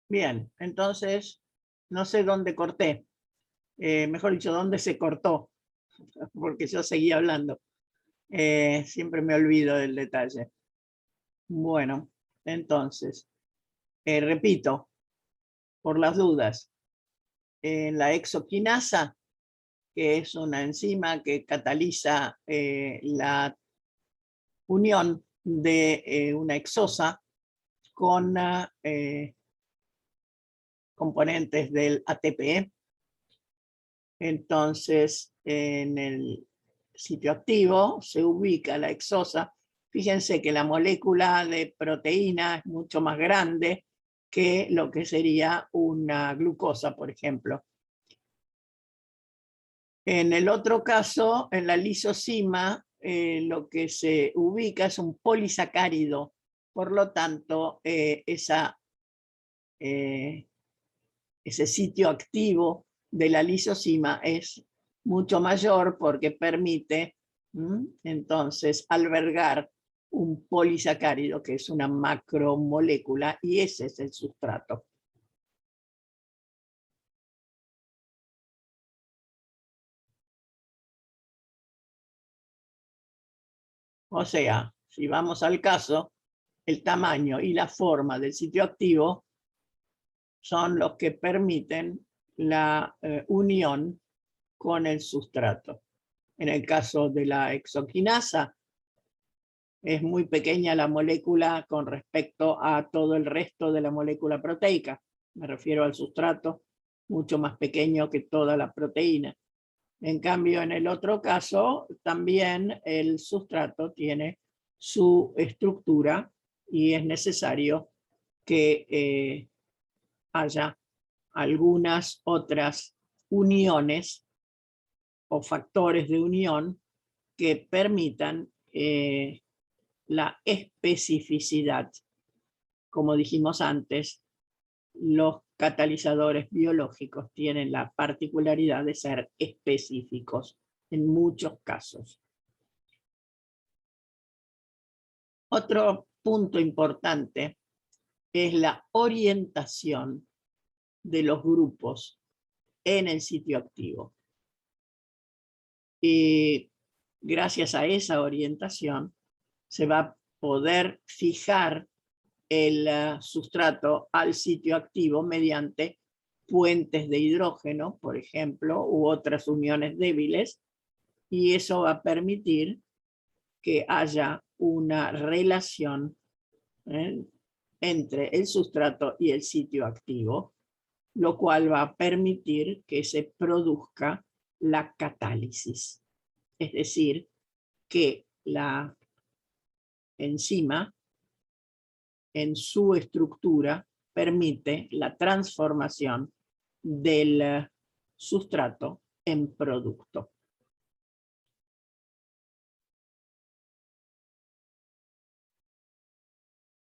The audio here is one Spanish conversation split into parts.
Bien, entonces, no sé dónde corté. Mejor dicho, dónde se cortó, porque yo seguía hablando. Siempre me olvido del detalle. Bueno, entonces, repito, por las dudas, en la exoquinasa, que es una enzima que cataliza la unión de una exosa con componentes del ATP. Entonces, en el sitio activo se ubica la exosa. Fíjense que la molécula de proteína es mucho más grande que lo que sería una glucosa, por ejemplo. En el otro caso, en la lisosima, lo que se ubica es un polisacárido. Por lo tanto, ese sitio activo de la lisosima es mucho mayor porque permite entonces albergar un polisacárido que es una macromolécula y ese es el sustrato. O sea, si vamos al caso, el tamaño y la forma del sitio activo son los que permiten la unión con el sustrato. En el caso de la exoquinasa, es muy pequeña la molécula con respecto a todo el resto de la molécula proteica. Me refiero al sustrato, mucho más pequeño que toda la proteína. En cambio, en el otro caso, también el sustrato tiene su estructura y es necesario que haya algunas otras uniones o factores de unión que permitan la especificidad. Como dijimos antes, los catalizadores biológicos tienen la particularidad de ser específicos en muchos casos. Otro punto importante es la orientación de los grupos en el sitio activo. Y gracias a esa orientación se va a poder fijar el sustrato al sitio activo mediante puentes de hidrógeno, por ejemplo, u otras uniones débiles, y eso va a permitir que haya una relación entre el sustrato y el sitio activo, lo cual va a permitir que se produzca la catálisis. Es decir, que la enzima en su estructura permite la transformación del sustrato en producto.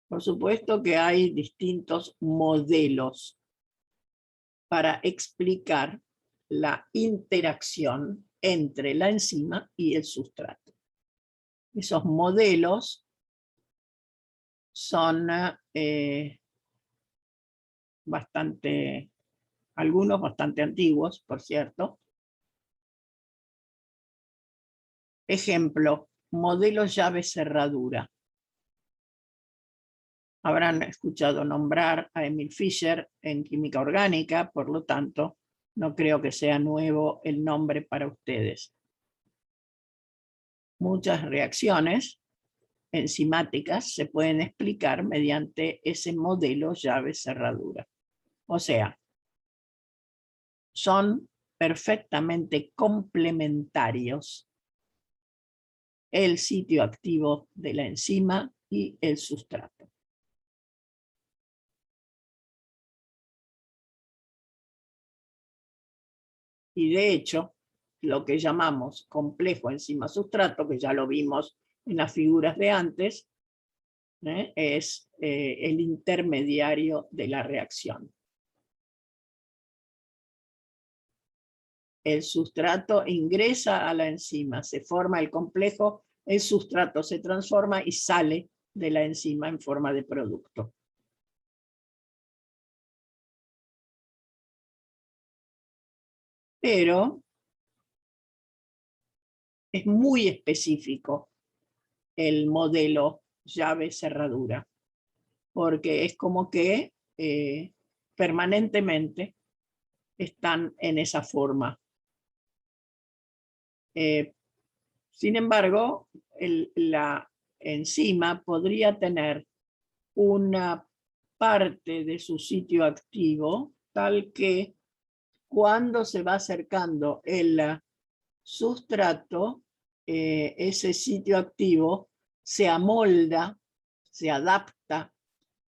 Por supuesto que hay distintos modelos para explicar la interacción entre la enzima y el sustrato. Esos modelos son algunos bastante antiguos, por cierto. Ejemplo, modelo llave cerradura. Habrán escuchado nombrar a Emil Fischer en química orgánica, por lo tanto, no creo que sea nuevo el nombre para ustedes. Muchas reacciones enzimáticas se pueden explicar mediante ese modelo llave-cerradura. O sea, son perfectamente complementarios el sitio activo de la enzima y el sustrato. Y de hecho, lo que llamamos complejo enzima-sustrato, que ya lo vimos en las figuras de antes, es el intermediario de la reacción. El sustrato ingresa a la enzima, se forma el complejo, el sustrato se transforma y sale de la enzima en forma de producto. pero es muy específico el modelo llave-cerradura, porque es como que permanentemente están en esa forma. Sin embargo, la enzima podría tener una parte de su sitio activo tal que cuando se va acercando el sustrato, ese sitio activo se amolda, se adapta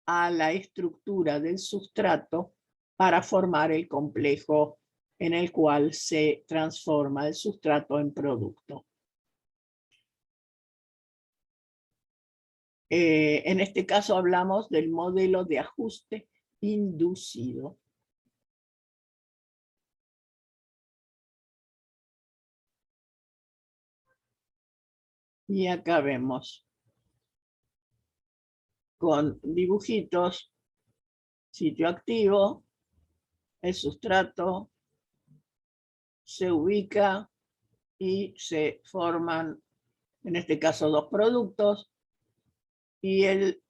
a la estructura del sustrato para formar el complejo en el cual se transforma el sustrato en producto. En este caso hablamos del modelo de ajuste inducido. Y acá vemos con dibujitos, sitio activo, el sustrato se ubica y se forman, en este caso, dos productos, y el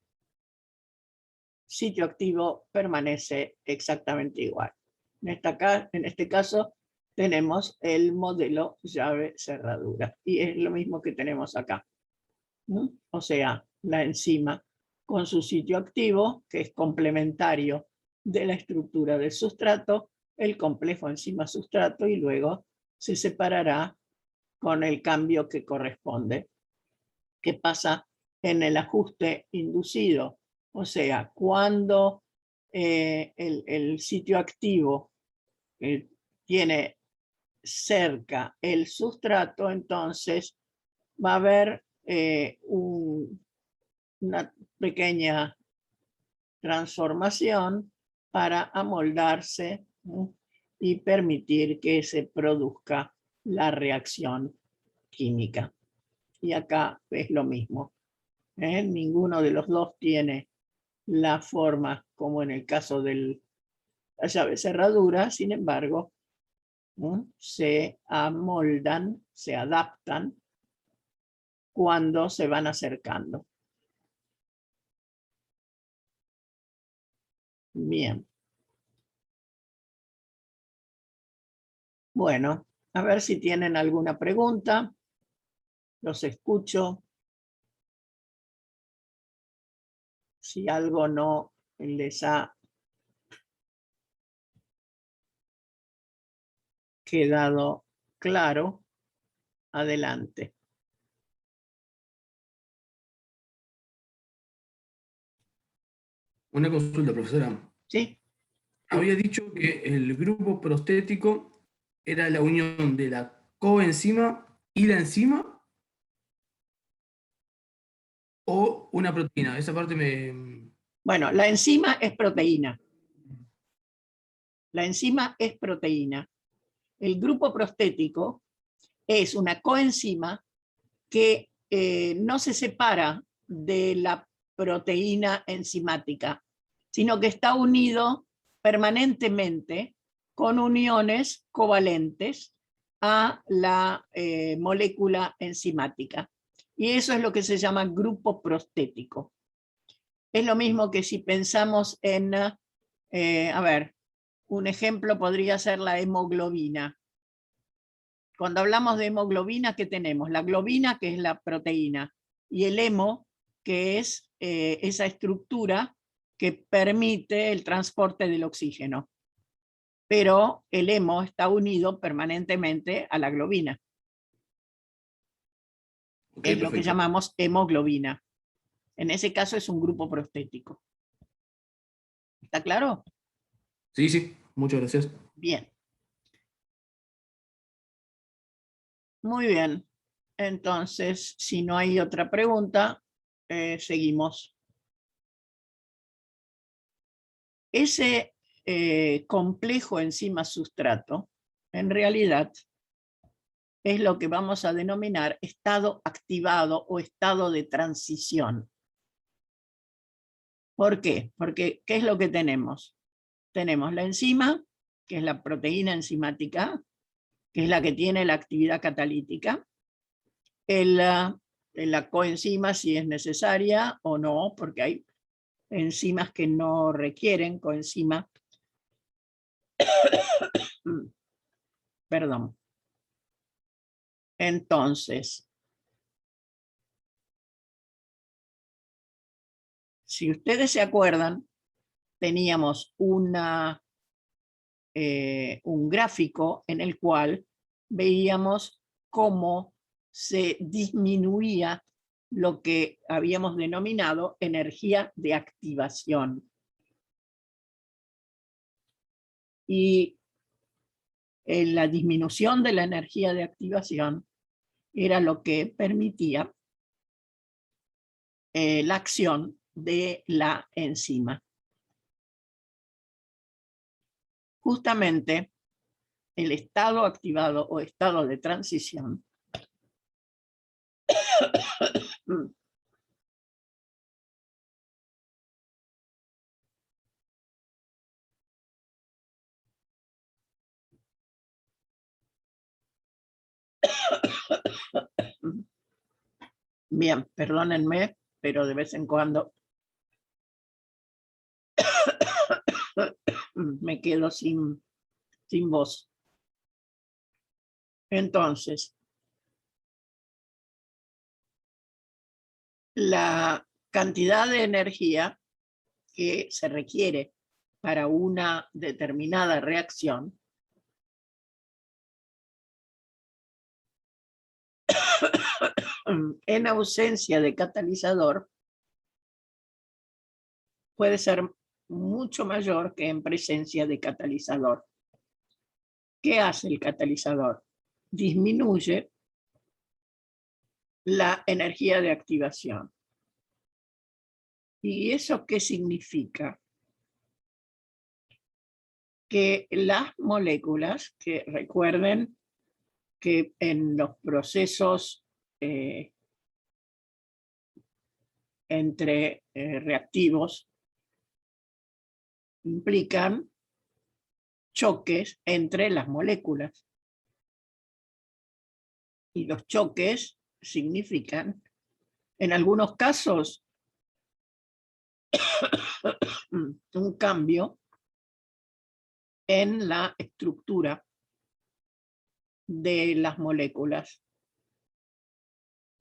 sitio activo permanece exactamente igual. En este caso tenemos el modelo llave-cerradura, y es lo mismo que tenemos acá, ¿no? O sea, la enzima con su sitio activo, que es complementario de la estructura del sustrato, el complejo enzima-sustrato, y luego se separará con el cambio que corresponde. ¿Qué pasa en el ajuste inducido? O sea, cuando el sitio activo tiene cerca el sustrato, entonces va a haber una pequeña transformación para amoldarse, ¿no? Y permitir que se produzca la reacción química. Y acá es lo mismo. Ninguno de los dos tiene la forma como en el caso de la llave cerradura, sin embargo, ¿no? Se amoldan, se adaptan cuando se van acercando. Bien. Bueno, a ver si tienen alguna pregunta. Los escucho. Si algo no les ha quedado claro, adelante. Una consulta, profesora. ¿Sí? Había dicho que el grupo prostético era la unión de la coenzima y la enzima o una proteína. Esa parte me... Bueno, la enzima es proteína. La enzima es proteína. El grupo prostético es una coenzima que no se separa de la proteína enzimática, sino que está unido permanentemente con uniones covalentes a la molécula enzimática. Y eso es lo que se llama grupo prostético. Es lo mismo que si pensamos en, a ver, un ejemplo podría ser la hemoglobina. Cuando hablamos de hemoglobina, ¿qué tenemos? La globina, que es la proteína, y el hemo, que es esa estructura que permite el transporte del oxígeno. Pero el hemo está unido permanentemente a la globina. Okay, es lo que llamamos hemoglobina. En ese caso es un grupo prostético. ¿Está claro? Sí, sí, muchas gracias. Bien. Muy bien. Entonces, si no hay otra pregunta, seguimos. Ese complejo enzima-sustrato, en realidad, es lo que vamos a denominar estado activado o estado de transición. ¿Por qué? Porque, ¿qué es lo que tenemos? Tenemos la enzima, que es la proteína enzimática, que es la que tiene la actividad catalítica, la coenzima si es necesaria o no, porque hay enzimas que no requieren coenzima. Perdón. Entonces, si ustedes se acuerdan, teníamos un gráfico en el cual veíamos cómo se disminuía lo que habíamos denominado energía de activación. Y la disminución de la energía de activación era lo que permitía la acción de la enzima. Justamente el estado activado o estado de transición bien, perdónenme, pero de vez en cuando me quedo sin voz. Entonces, la cantidad de energía que se requiere para una determinada reacción en ausencia de catalizador puede ser mucho mayor que en presencia de catalizador. ¿Qué hace el catalizador? Disminuye la energía de activación. ¿Y eso qué significa? Que las moléculas, que recuerden que en los procesos entre reactivos implican choques entre las moléculas. Y los choques significan, en algunos casos, un cambio en la estructura de las moléculas.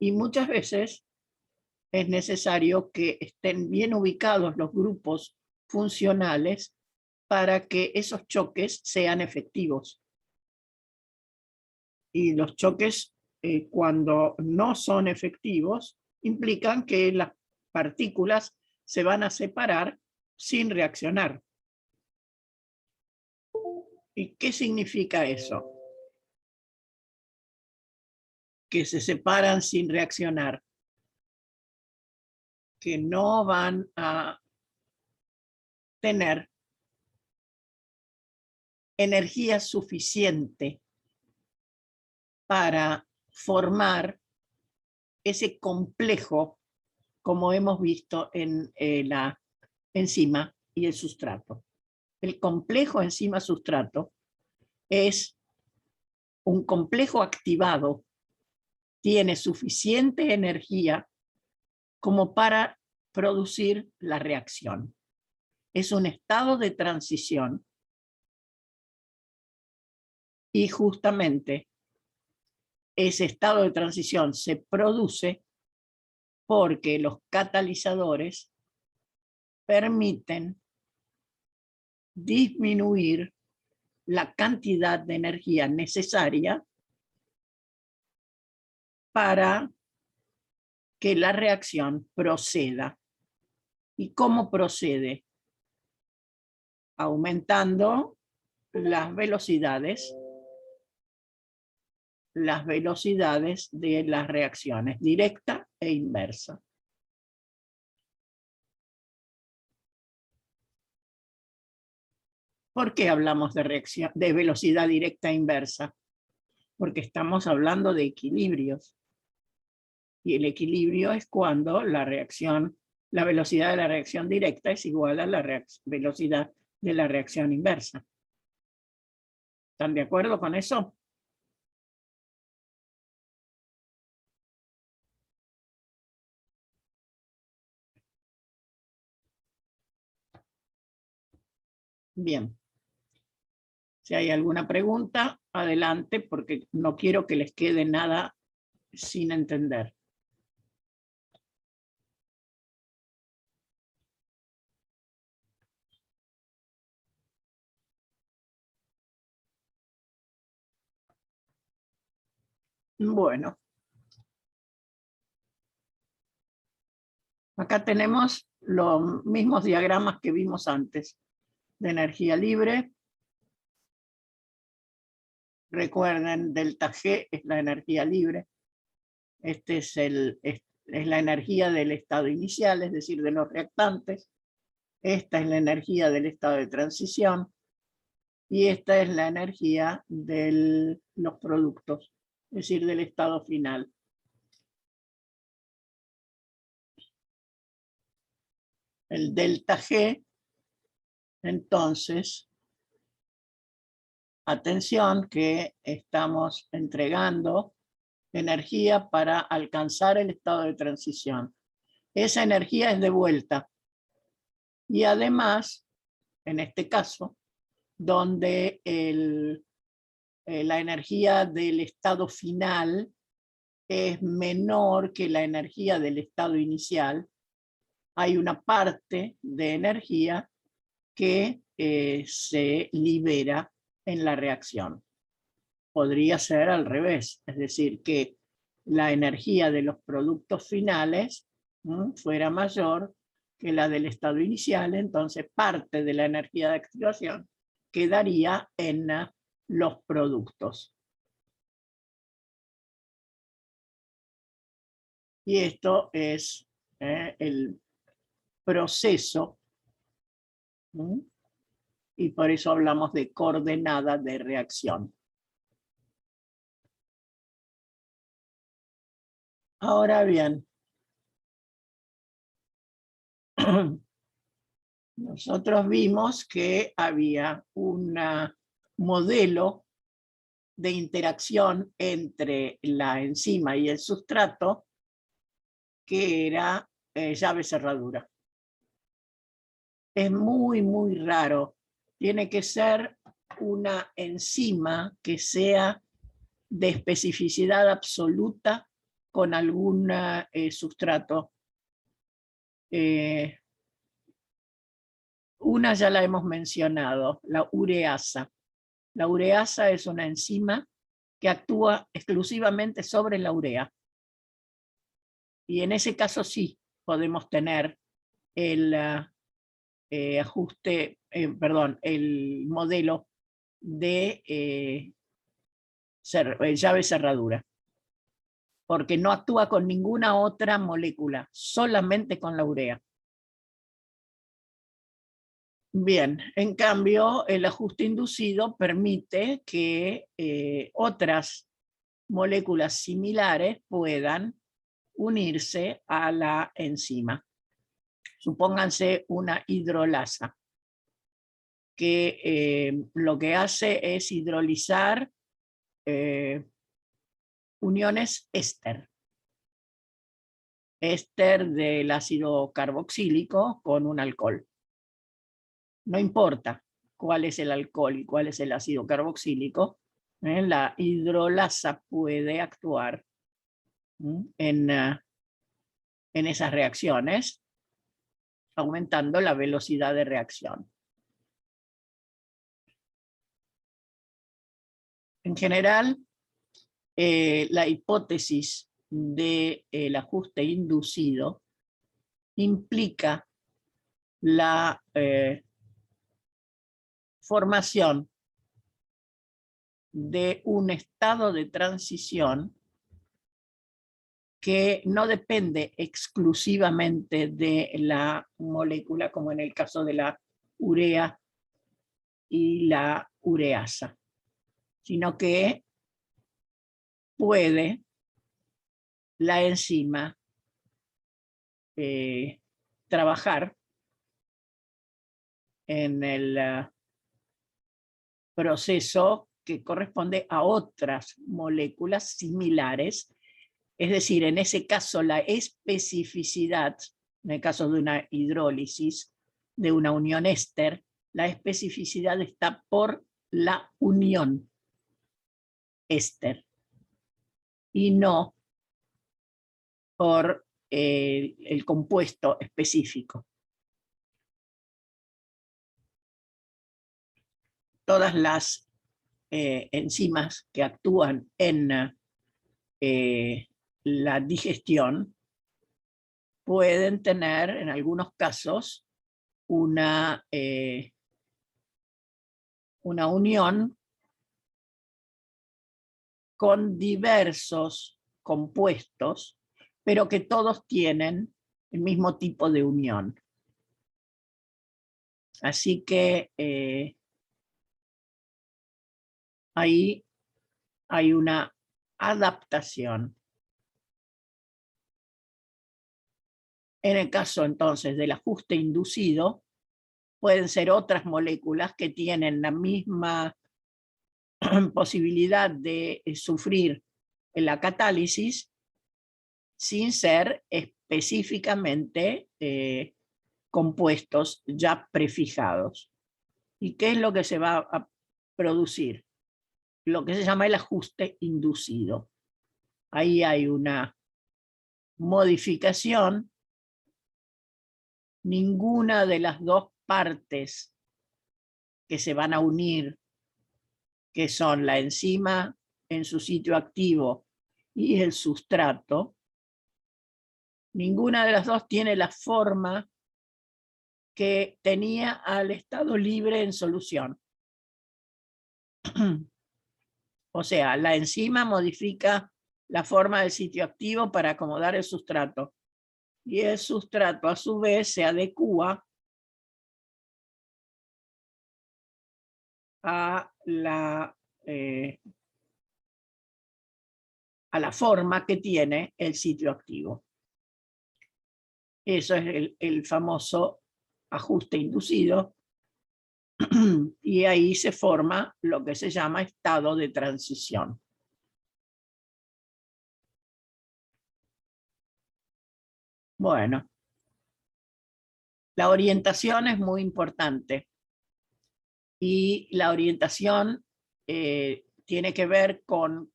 Y muchas veces es necesario que estén bien ubicados los grupos funcionales para que esos choques sean efectivos. Y los choques, cuando no son efectivos, implican que las partículas se van a separar sin reaccionar. ¿Y qué significa eso? Que se separan sin reaccionar, que no van a tener energía suficiente para formar ese complejo, como hemos visto en la enzima y el sustrato. El complejo enzima-sustrato es un complejo activado, tiene suficiente energía como para producir la reacción. Es un estado de transición y justamente ese estado de transición se produce porque los catalizadores permiten disminuir la cantidad de energía necesaria para que la reacción proceda. ¿Y cómo procede? Aumentando las velocidades de las reacciones, directa e inversa. ¿Por qué hablamos de velocidad directa e inversa? Porque estamos hablando de equilibrios. Y el equilibrio es cuando la velocidad de la reacción directa es igual a la velocidad de la reacción inversa. ¿Están de acuerdo con eso? Bien. Si hay alguna pregunta, adelante, porque no quiero que les quede nada sin entender. Bueno. Acá tenemos los mismos diagramas que vimos antes, de energía libre. Recuerden, delta G es la energía libre. Este es la energía del estado inicial, es decir, de los reactantes. Esta es la energía del estado de transición. Y esta es la energía de los productos, es decir, del estado final. El delta G, entonces, atención que estamos entregando energía para alcanzar el estado de transición. Esa energía es de vuelta. Y además, en este caso, donde la energía del estado final es menor que la energía del estado inicial, hay una parte de energía que se libera en la reacción. Podría ser al revés, es decir, que la energía de los productos finales fuera mayor que la del estado inicial, entonces parte de la energía de activación quedaría en los productos. Y esto es el proceso, y por eso hablamos de coordenada de reacción. Ahora bien, nosotros vimos que había un modelo de interacción entre la enzima y el sustrato que era llave-cerradura. Es muy, muy raro. Tiene que ser una enzima que sea de especificidad absoluta con algún sustrato. Una ya la hemos mencionado, la ureasa. La ureasa es una enzima que actúa exclusivamente sobre la urea. Y en ese caso sí podemos tener el el modelo de llave-cerradura. Porque no actúa con ninguna otra molécula, solamente con la urea. Bien, en cambio, el ajuste inducido permite que otras moléculas similares puedan unirse a la enzima. Supónganse una hidrolasa, que lo que hace es hidrolizar uniones éster. Éster del ácido carboxílico con un alcohol. No importa cuál es el alcohol y cuál es el ácido carboxílico, la hidrolasa puede actuar en esas reacciones, aumentando la velocidad de reacción. En general, la hipótesis del ajuste inducido implica la formación de un estado de transición que no depende exclusivamente de la molécula, como en el caso de la urea y la ureasa, sino que puede la enzima trabajar en el proceso que corresponde a otras moléculas similares. Es decir, en ese caso la especificidad, en el caso de una hidrólisis, de una unión éster, la especificidad está por la unión éster y no por el compuesto específico. Todas las enzimas que actúan en la digestión pueden tener, en algunos casos, una unión con diversos compuestos, pero que todos tienen el mismo tipo de unión. Así que ahí hay una adaptación. En el caso entonces del ajuste inducido, pueden ser otras moléculas que tienen la misma posibilidad de sufrir la catálisis sin ser específicamente compuestos ya prefijados. ¿Y qué es lo que se va a producir? Lo que se llama el ajuste inducido. Ahí hay una modificación. Ninguna de las dos partes que se van a unir, que son la enzima en su sitio activo y el sustrato, ninguna de las dos tiene la forma que tenía al estado libre en solución. O sea, la enzima modifica la forma del sitio activo para acomodar el sustrato. Y el sustrato, a su vez, se adecúa a la forma que tiene el sitio activo. Eso es el famoso ajuste inducido. Y ahí se forma lo que se llama estado de transición. Bueno, la orientación es muy importante. Y la orientación tiene que ver con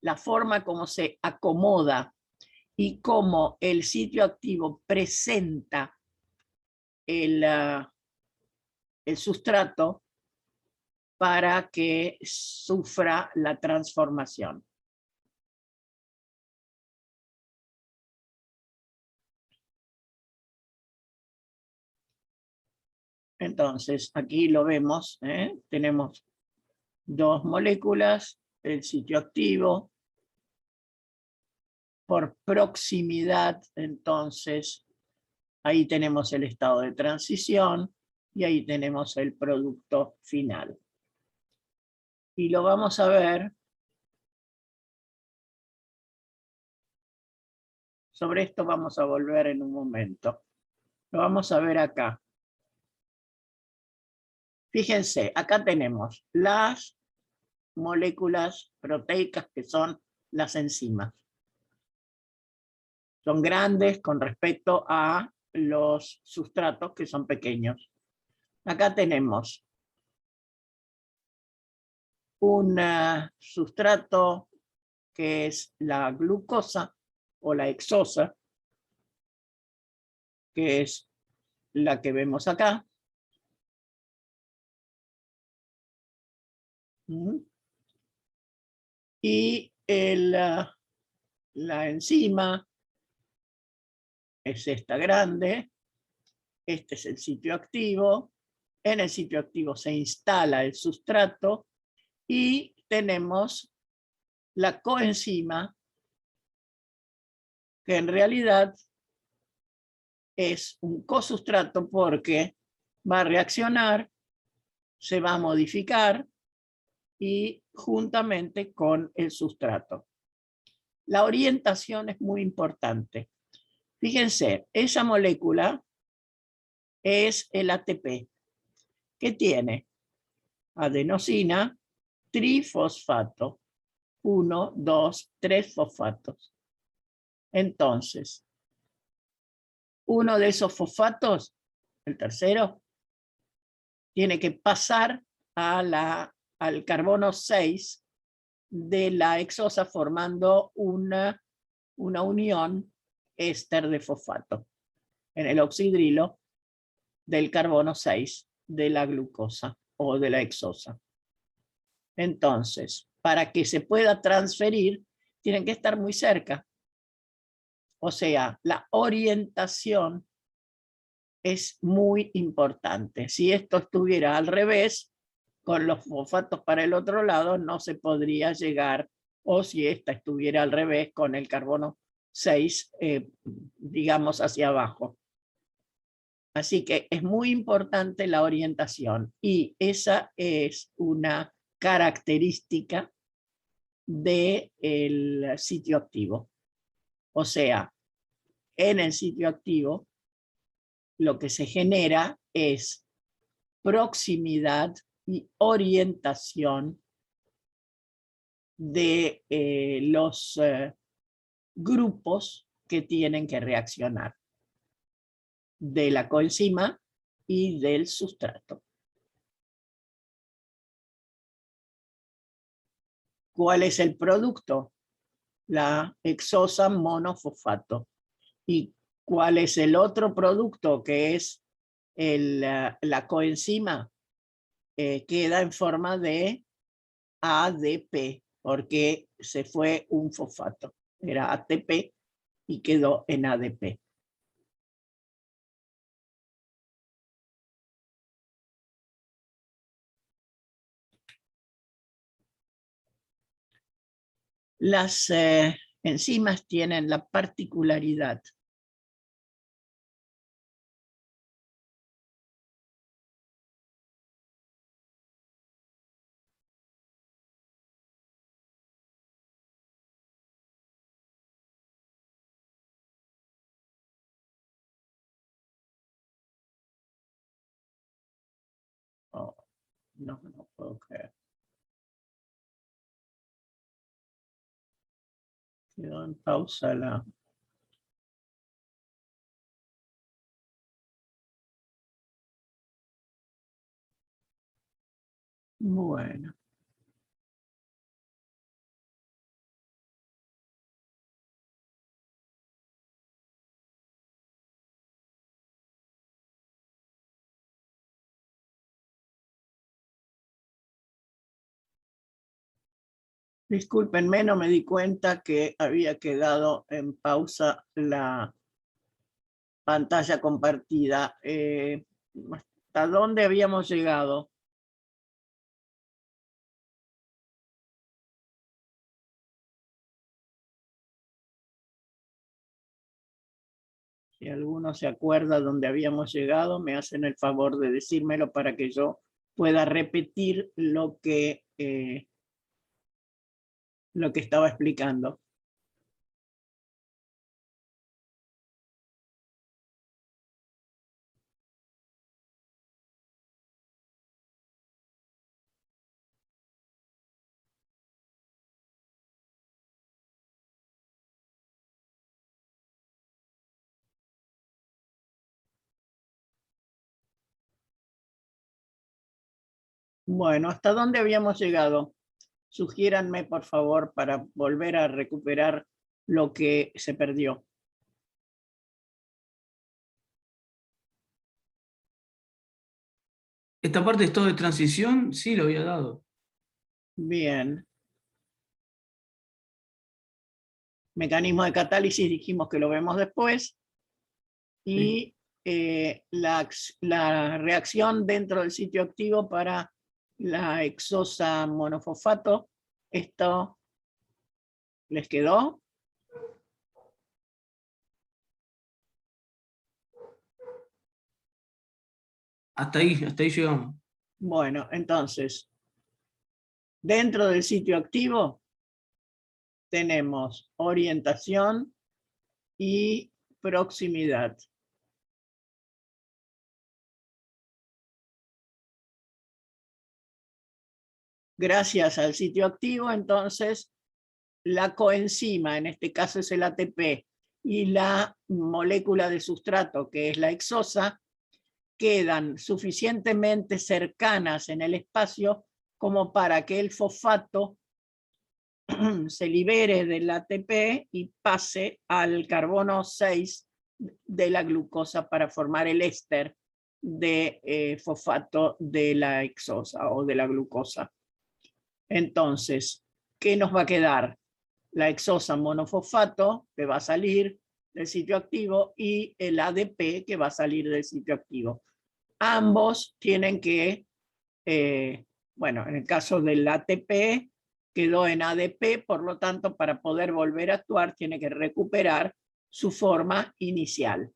la forma como se acomoda y cómo el sitio activo presenta el sustrato para que sufra la transformación. Entonces, aquí lo vemos, tenemos dos moléculas, el sitio activo, por proximidad, entonces, ahí tenemos el estado de transición y ahí tenemos el producto final. Y lo vamos a ver. Sobre esto vamos a volver en un momento. Lo vamos a ver acá. Fíjense, acá tenemos las moléculas proteicas que son las enzimas. Son grandes con respecto a los sustratos que son pequeños. Acá tenemos un sustrato que es la glucosa o la hexosa, que es la que vemos acá. Y la enzima es esta grande. Este es el sitio activo. En el sitio activo se instala el sustrato y tenemos la coenzima, que en realidad es un cosustrato porque va a reaccionar, se va a modificar y juntamente con el sustrato. La orientación es muy importante. Fíjense, esa molécula es el ATP, que tiene adenosina, trifosfato, 1, 2, 3 fosfatos. Entonces, uno de esos fosfatos, el tercero, tiene que pasar al carbono 6 de la exosa formando una unión éster de fosfato en el oxidrilo del carbono 6 de la glucosa o de la exosa. Entonces, para que se pueda transferir, tienen que estar muy cerca. O sea, la orientación es muy importante. Si esto estuviera al revés, con los fosfatos para el otro lado, no se podría llegar, o si esta estuviera al revés, con el carbono 6, digamos, hacia abajo. Así que es muy importante la orientación, y esa es una característica del sitio activo. O sea, en el sitio activo lo que se genera es proximidad y orientación de los grupos que tienen que reaccionar, de la coenzima y del sustrato. ¿Cuál es el producto? La exosa monofosfato. ¿Y cuál es el otro producto, que es la coenzima? Queda en forma de ADP, porque se fue un fosfato. Era ATP y quedó en ADP. Las enzimas tienen la particularidad no puedo creer. Quedó en pausa la... Bueno. Discúlpenme, no me di cuenta que había quedado en pausa la pantalla compartida. ¿Hasta dónde habíamos llegado? Si alguno se acuerda dónde habíamos llegado, me hacen el favor de decírmelo para que yo pueda repetir lo que estaba explicando. Bueno, ¿hasta dónde habíamos llegado? Sugiéranme, por favor, para volver a recuperar lo que se perdió. Esta parte de estado de transición, sí lo había dado. Bien. Mecanismo de catálisis dijimos que lo vemos después. Y la reacción dentro del sitio activo para la exosa monofosfato, ¿esto les quedó? Hasta ahí llegamos. Bueno, entonces, dentro del sitio activo tenemos orientación y proximidad. Gracias al sitio activo, entonces, la coenzima, en este caso es el ATP, y la molécula de sustrato, que es la exosa, quedan suficientemente cercanas en el espacio como para que el fosfato se libere del ATP y pase al carbono 6 de la glucosa para formar el éster de fosfato de la hexosa o de la glucosa. Entonces, ¿qué nos va a quedar? La hexosa monofosfato, que va a salir del sitio activo, y el ADP, que va a salir del sitio activo. Ambos tienen que, bueno, en el caso del ATP, quedó en ADP, por lo tanto, para poder volver a actuar, tiene que recuperar su forma inicial.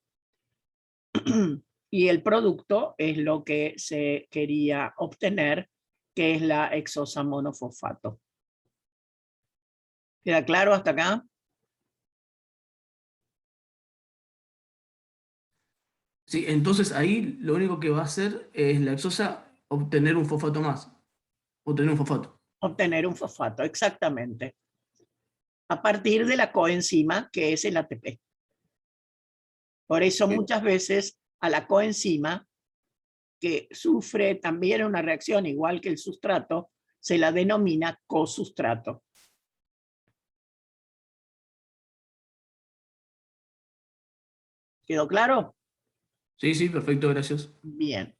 Y el producto es lo que se quería obtener, que es la hexosa monofosfato. ¿Queda claro hasta acá? Sí, entonces ahí lo único que va a hacer es la hexosa obtener un fosfato más. Obtener un fosfato. Obtener un fosfato, exactamente. A partir de la coenzima, que es el ATP. Por eso muchas veces a la coenzima, que sufre también una reacción igual que el sustrato, se la denomina cosustrato. ¿Quedó claro? Sí, sí, perfecto, gracias. Bien.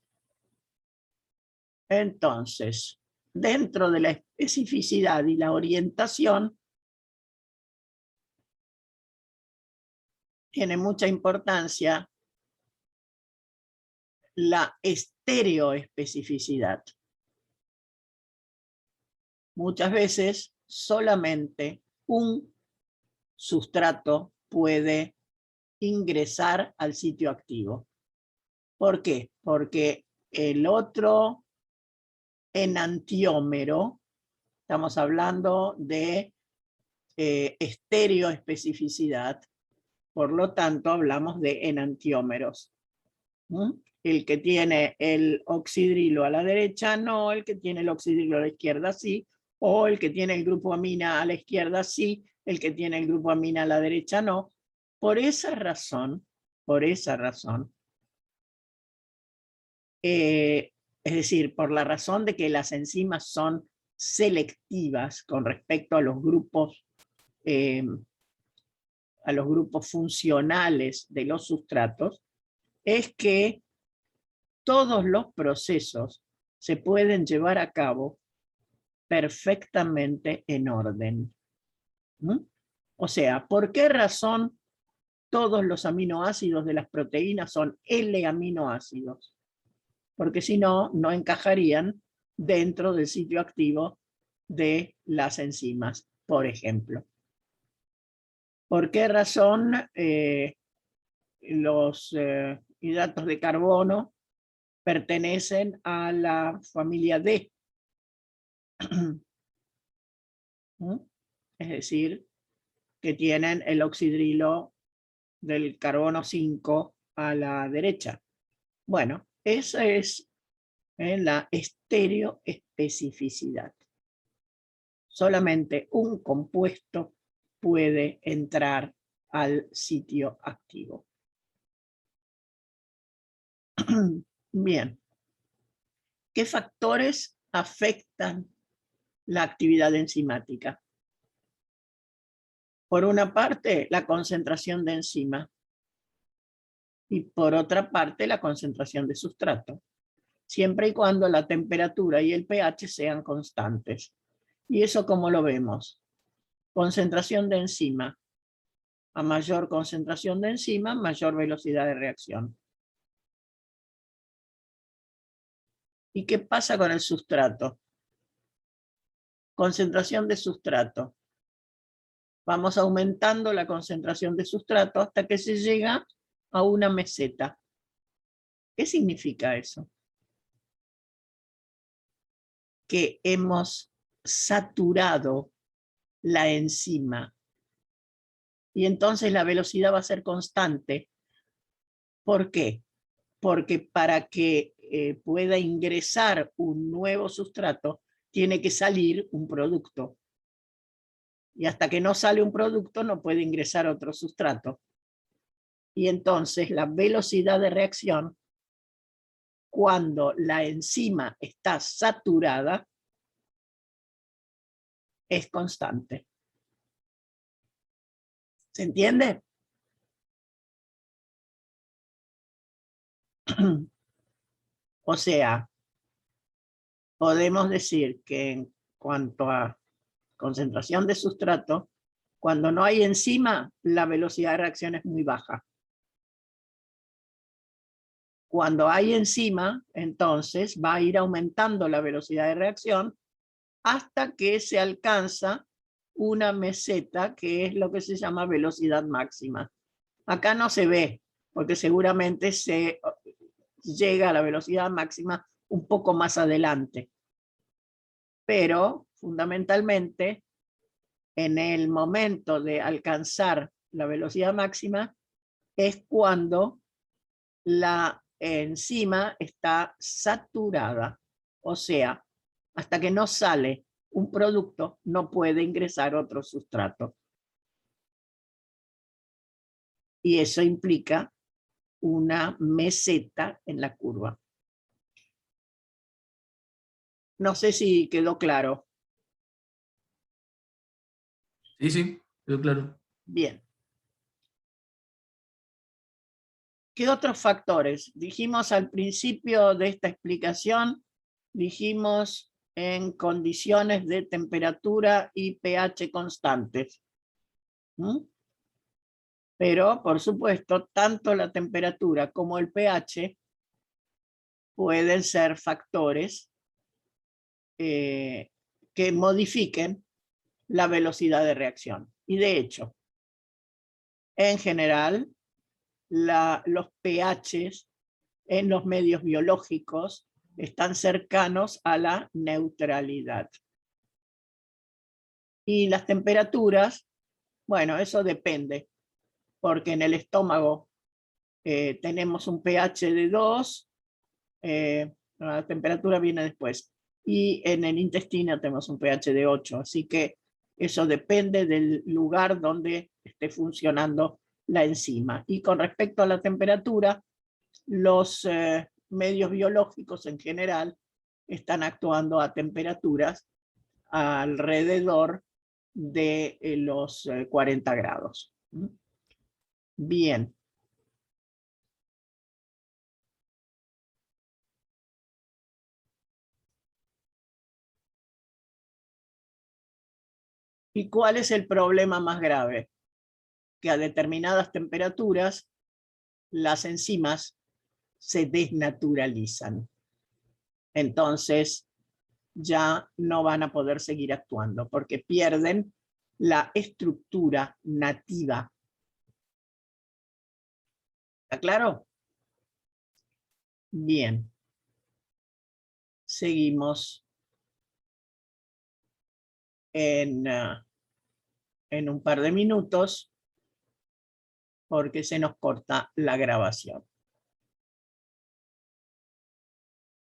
Entonces, dentro de la especificidad y la orientación, tiene mucha importancia la estereoespecificidad. Muchas veces solamente un sustrato puede ingresar al sitio activo. ¿Por qué? Porque el otro enantiómero, estamos hablando de estereoespecificidad, por lo tanto hablamos de enantiómeros. El que tiene el oxidrilo a la derecha no, el que tiene el oxidrilo a la izquierda sí, o el que tiene el grupo amina a la izquierda sí, el que tiene el grupo amina a la derecha no. Por esa razón, es decir, por la razón de que las enzimas son selectivas con respecto a los grupos funcionales de los sustratos, es que todos los procesos se pueden llevar a cabo perfectamente en orden. O sea, ¿por qué razón todos los aminoácidos de las proteínas son L-aminoácidos? Porque si no, no encajarían dentro del sitio activo de las enzimas, por ejemplo. ¿Por qué razón los hidratos de carbono pertenecen a la familia D? Es decir, que tienen el oxidrilo del carbono 5 a la derecha. Bueno, esa es la estereoespecificidad. Solamente un compuesto puede entrar al sitio activo. Bien. ¿Qué factores afectan la actividad enzimática? Por una parte, la concentración de enzima y por otra parte, la concentración de sustrato, siempre y cuando la temperatura y el pH sean constantes. ¿Y eso cómo lo vemos? Concentración de enzima. A mayor concentración de enzima, mayor velocidad de reacción. ¿Y qué pasa con el sustrato? Concentración de sustrato. Vamos aumentando la concentración de sustrato hasta que se llega a una meseta. ¿Qué significa eso? Que hemos saturado la enzima y entonces la velocidad va a ser constante. ¿Por qué? Porque para que pueda ingresar un nuevo sustrato, tiene que salir un producto. Y hasta que no sale un producto, no puede ingresar otro sustrato. Y entonces la velocidad de reacción cuando la enzima está saturada, es constante. ¿Se entiende? O sea, podemos decir que en cuanto a concentración de sustrato, cuando no hay enzima, la velocidad de reacción es muy baja. Cuando hay enzima, entonces va a ir aumentando la velocidad de reacción hasta que se alcanza una meseta, que es lo que se llama velocidad máxima. Acá no se ve, porque seguramente se llega a la velocidad máxima un poco más adelante. Pero, fundamentalmente, en el momento de alcanzar la velocidad máxima, es cuando la enzima está saturada. O sea, hasta que no sale un producto, no puede ingresar otro sustrato. Y eso implica una meseta en la curva. No sé si quedó claro. Sí, quedó claro. Bien. ¿Qué otros factores? Dijimos al principio de esta explicación, dijimos en condiciones de temperatura y pH constantes. Pero, por supuesto, tanto la temperatura como el pH pueden ser factores que modifiquen la velocidad de reacción. Y de hecho, en general, los pHs en los medios biológicos están cercanos a la neutralidad. Y las temperaturas, bueno, eso depende, porque en el estómago tenemos un pH de 2, la temperatura viene después, y en el intestino tenemos un pH de 8, así que eso depende del lugar donde esté funcionando la enzima. Y con respecto a la temperatura, los medios biológicos en general están actuando a temperaturas alrededor de los 40 grados. Bien. ¿Y cuál es el problema más grave? Que a determinadas temperaturas las enzimas se desnaturalizan. Entonces ya no van a poder seguir actuando porque pierden la estructura nativa. ¿Está claro? Bien. Seguimos en un par de minutos porque se nos corta la grabación.